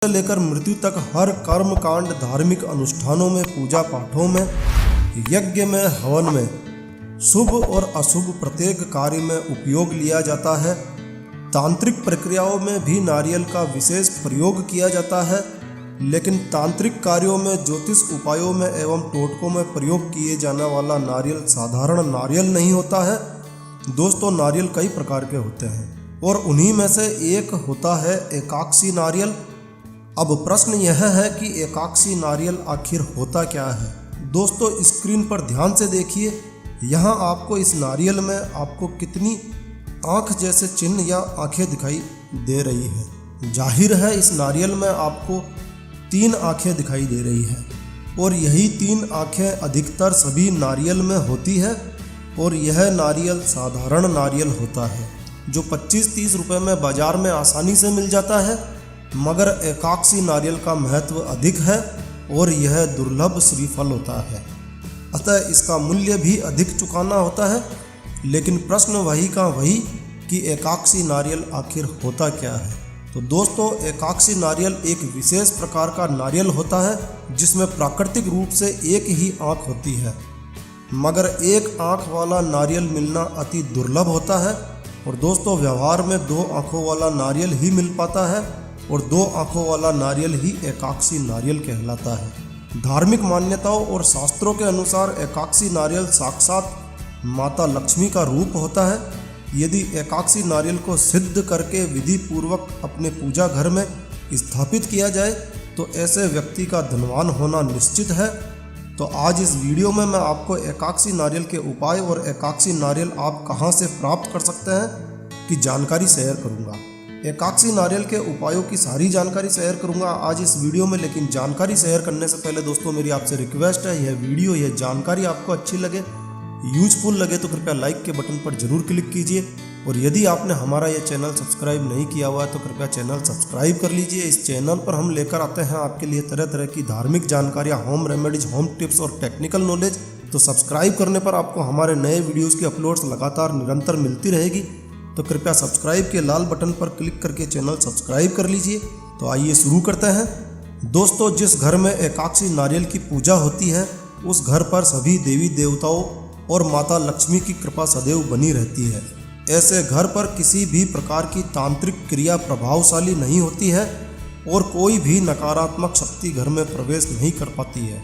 से लेकर मृत्यु तक हर कर्म कांड, धार्मिक अनुष्ठानों में, पूजा पाठों में, यज्ञ में, हवन में, शुभ और अशुभ प्रत्येक कार्य में उपयोग लिया जाता है। तांत्रिक प्रक्रियाओं में भी नारियल का विशेष प्रयोग किया जाता है, लेकिन तांत्रिक कार्यों में, ज्योतिष उपायों में एवं टोटकों में प्रयोग किए जाने वाला नारियल साधारण नारियल नहीं होता है। दोस्तों, नारियल कई प्रकार के होते हैं और उन्हीं में से एक होता है एकाक्षी नारियल। अब प्रश्न यह है कि एकाक्षी नारियल आखिर होता क्या है। दोस्तों, स्क्रीन पर ध्यान से देखिए। यहाँ आपको इस नारियल में आपको कितनी आँख जैसे चिन्ह या आंखें दिखाई दे रही है। जाहिर है इस नारियल में आपको 3 आंखें दिखाई दे रही है और यही 3 आंखें अधिकतर सभी नारियल में होती है और यह नारियल साधारण नारियल होता है जो 25-30 रुपये में बाज़ार में आसानी से मिल जाता है। मगर एकाक्षी नारियल का महत्व अधिक है और यह दुर्लभ श्रीफल होता है, अतः इसका मूल्य भी अधिक चुकाना होता है। लेकिन प्रश्न वही का वही कि एकाक्षी नारियल आखिर होता क्या है। तो दोस्तों, एकाक्षी नारियल एक विशेष प्रकार का नारियल होता है जिसमें प्राकृतिक रूप से एक ही आँख होती है, मगर एक आँख वाला नारियल मिलना अति दुर्लभ होता है। और दोस्तों, व्यवहार में 2 आँखों वाला नारियल ही मिल पाता है और 2 आँखों वाला नारियल ही एकाक्षी नारियल कहलाता है। धार्मिक मान्यताओं और शास्त्रों के अनुसार एकाक्षी नारियल साक्षात माता लक्ष्मी का रूप होता है। यदि एकाक्षी नारियल को सिद्ध करके विधि पूर्वक अपने पूजा घर में स्थापित किया जाए तो ऐसे व्यक्ति का धनवान होना निश्चित है। तो आज इस वीडियो में मैं आपको एकाक्षी नारियल के उपाय और एकाक्षी नारियल आप कहां से प्राप्त कर सकते हैं की जानकारी शेयर करूंगा। एकाक्षी नारियल के उपायों की सारी जानकारी शेयर करूंगा आज इस वीडियो में। लेकिन जानकारी शेयर करने से पहले दोस्तों, मेरी आपसे रिक्वेस्ट है, यह वीडियो, यह जानकारी आपको अच्छी लगे, यूजफुल लगे तो कृपया लाइक के बटन पर जरूर क्लिक कीजिए। और यदि आपने हमारा यह चैनल सब्सक्राइब नहीं किया हुआ है तो कृपया चैनल सब्सक्राइब कर लीजिए। इस चैनल पर हम लेकर आते हैं आपके लिए तरह तरह की धार्मिक जानकारियाँ, होम रेमेडीज, होम टिप्स और टेक्निकल नॉलेज। तो सब्सक्राइब करने पर आपको हमारे नए वीडियोज़ की अपलोड्स लगातार निरंतर मिलती रहेगी। तो कृपया सब्सक्राइब के लाल बटन पर क्लिक करके चैनल सब्सक्राइब कर लीजिए। तो आइए शुरू करते हैं। दोस्तों, जिस घर में एकाक्षी नारियल की पूजा होती है उस घर पर सभी देवी देवताओं और माता लक्ष्मी की कृपा सदैव बनी रहती है। ऐसे घर पर किसी भी प्रकार की तांत्रिक क्रिया प्रभावशाली नहीं होती है और कोई भी नकारात्मक शक्ति घर में प्रवेश नहीं कर पाती है।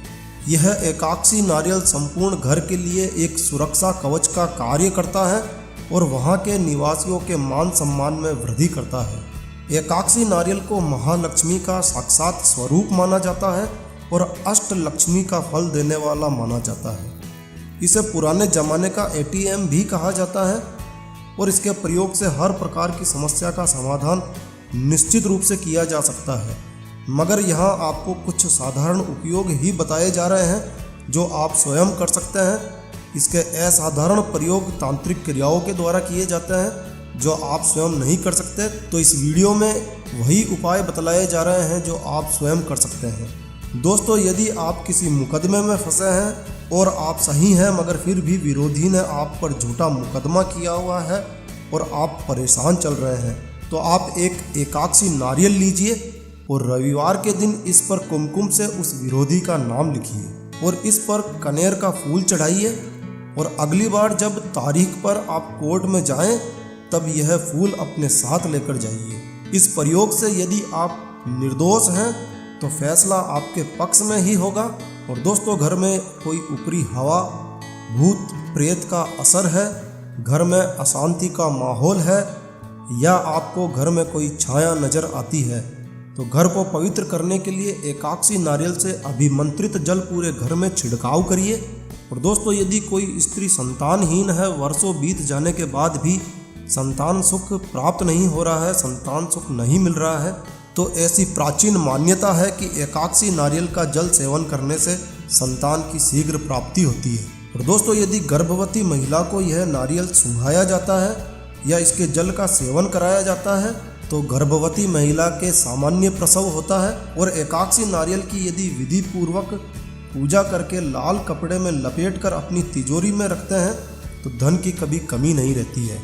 यह एकाक्षी नारियल संपूर्ण घर के लिए एक सुरक्षा कवच का कार्य करता है और वहाँ के निवासियों के मान सम्मान में वृद्धि करता है। एकाक्षी नारियल को महालक्ष्मी का साक्षात स्वरूप माना जाता है और अष्ट लक्ष्मी का फल देने वाला माना जाता है। इसे पुराने जमाने का ATM भी कहा जाता है और इसके प्रयोग से हर प्रकार की समस्या का समाधान निश्चित रूप से किया जा सकता है। मगर यहाँ आपको कुछ साधारण उपयोग ही बताए जा रहे हैं जो आप स्वयं कर सकते हैं। इसके असाधारण प्रयोग तांत्रिक क्रियाओं के द्वारा किए जाते हैं जो आप स्वयं नहीं कर सकते। तो इस वीडियो में वही उपाय बतलाए जा रहे हैं जो आप स्वयं कर सकते हैं। दोस्तों, यदि आप किसी मुकदमे में फंसे हैं और आप सही हैं मगर फिर भी विरोधी ने आप पर झूठा मुकदमा किया हुआ है और आप परेशान चल रहे हैं, तो आप एक एकाक्षी नारियल लीजिए और रविवार के दिन इस पर कुमकुम से उस विरोधी का नाम लिखिए और इस पर कनेर का फूल चढ़ाइए। और अगली बार जब तारीख पर आप कोर्ट में जाएं तब यह फूल अपने साथ लेकर जाइए। इस प्रयोग से यदि आप निर्दोष हैं तो फैसला आपके पक्ष में ही होगा। और दोस्तों, घर में कोई ऊपरी हवा, भूत प्रेत का असर है, घर में अशांति का माहौल है या आपको घर में कोई छाया नज़र आती है तो घर को पवित्र करने के लिए एकाक्षी नारियल से अभिमंत्रित जल पूरे घर में छिड़काव करिए। और दोस्तों, यदि कोई स्त्री संतानहीन है, वर्षों बीत जाने के बाद भी संतान सुख प्राप्त नहीं हो रहा है, संतान सुख नहीं मिल रहा है, तो ऐसी प्राचीन मान्यता है कि एकाक्षी नारियल का जल सेवन करने से संतान की शीघ्र प्राप्ति होती है। और दोस्तों, यदि गर्भवती महिला को यह नारियल सुंघाया जाता है या इसके जल का सेवन कराया जाता है तो गर्भवती महिला के सामान्य प्रसव होता है। और एकाक्षी नारियल की यदि विधि पूर्वक पूजा करके लाल कपड़े में लपेट कर अपनी तिजोरी में रखते हैं तो धन की कभी कमी नहीं रहती है।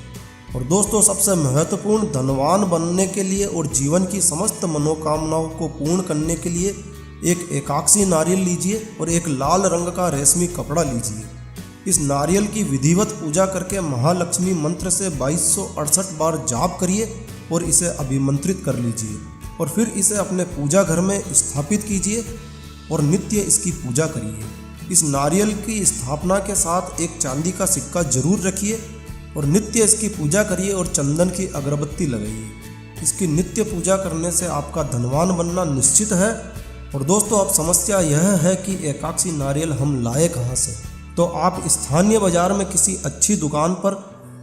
और दोस्तों सबसे महत्वपूर्ण, धनवान बनने के लिए और जीवन की समस्त मनोकामनाओं को पूर्ण करने के लिए एक एकाक्षी नारियल लीजिए और एक लाल रंग का रेशमी कपड़ा लीजिए। इस नारियल की विधिवत पूजा करके महालक्ष्मी मंत्र से 2268 बार जाप करिए और इसे अभिमंत्रित कर लीजिए और फिर इसे अपने पूजा घर में स्थापित कीजिए और नित्य इसकी पूजा करिए। इस नारियल की स्थापना के साथ एक चांदी का सिक्का जरूर रखिए और नित्य इसकी पूजा करिए और चंदन की अगरबत्ती लगाइए। इसकी नित्य पूजा करने से आपका धनवान बनना निश्चित है। और दोस्तों अब समस्या यह है कि एकाक्षी नारियल हम लाए कहाँ से, तो आप स्थानीय बाजार में किसी अच्छी दुकान पर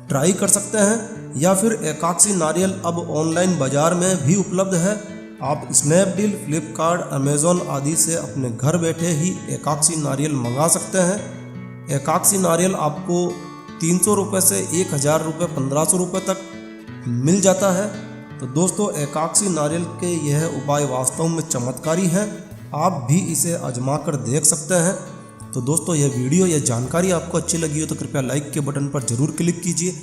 ट्राई कर सकते हैं या फिर एकाक्षी नारियल अब ऑनलाइन बाजार में भी उपलब्ध है। आप स्नैपडील, फ्लिपकार्ट, अमेज़ॉन आदि से अपने घर बैठे ही एकाक्षी नारियल मंगा सकते हैं। एकाक्षी नारियल आपको 300 रुपये से 1000 रुपये, 1500 रुपये तक मिल जाता है। तो दोस्तों एकाक्षी नारियल के यह उपाय वास्तव में चमत्कारी है, आप भी इसे आजमा कर देख सकते हैं। तो दोस्तों यह वीडियो, यह जानकारी आपको अच्छी लगी हो तो कृपया लाइक के बटन पर ज़रूर क्लिक कीजिए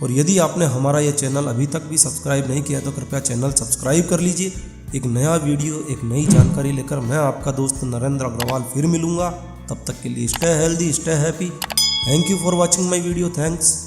और यदि आपने हमारा यह चैनल अभी तक भी सब्सक्राइब नहीं किया तो कृपया चैनल सब्सक्राइब कर लीजिए। एक नया वीडियो, एक नई जानकारी लेकर मैं आपका दोस्त नरेंद्र अग्रवाल फिर मिलूँगा। तब तक के लिए stay healthy, stay happy. Thank you for watching my video. Thanks.